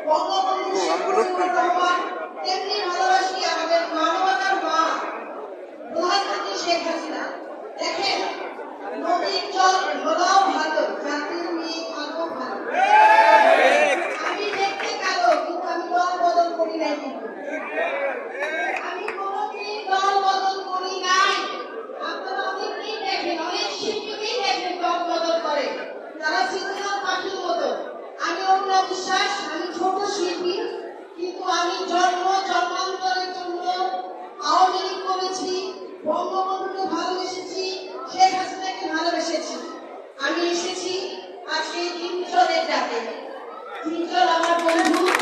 বঙ্গবন্ধু শেখ মুজিবুর রহমান, তেমনি ভালোবাসি আমাদের মানবতার মা প্রধানমন্ত্রী শেখ হাসিনা। দেখেন, নদীর জল ঘোলাও ভালো, জাতির মেয়ে কালো ভালো। আমি দেখতে কালো, কিন্তু আমি দল বদল করি নাই। কিন্তু আমি কোনোদিন দল বদল করি নাই। আপনারা অনেকেই দেখেন, অনেক শিল্পীকেই দেখেন দল বদল করে, তারা সিনেমার পাখির মতো। আমি অরুণা বিশ্বাস, আমি ছোট শিল্পী, কিন্তু আমি জন্মান্তরের জন্য আওয়ামী লীগ করেছি, বঙ্গবন্ধুকে ভালোবেসেছি, শেখ হাসিনাকে ভালোবেসেছি। আমি এসেছি আজকে তিনজনের ডাকে। তিনজন আমার বন্ধু।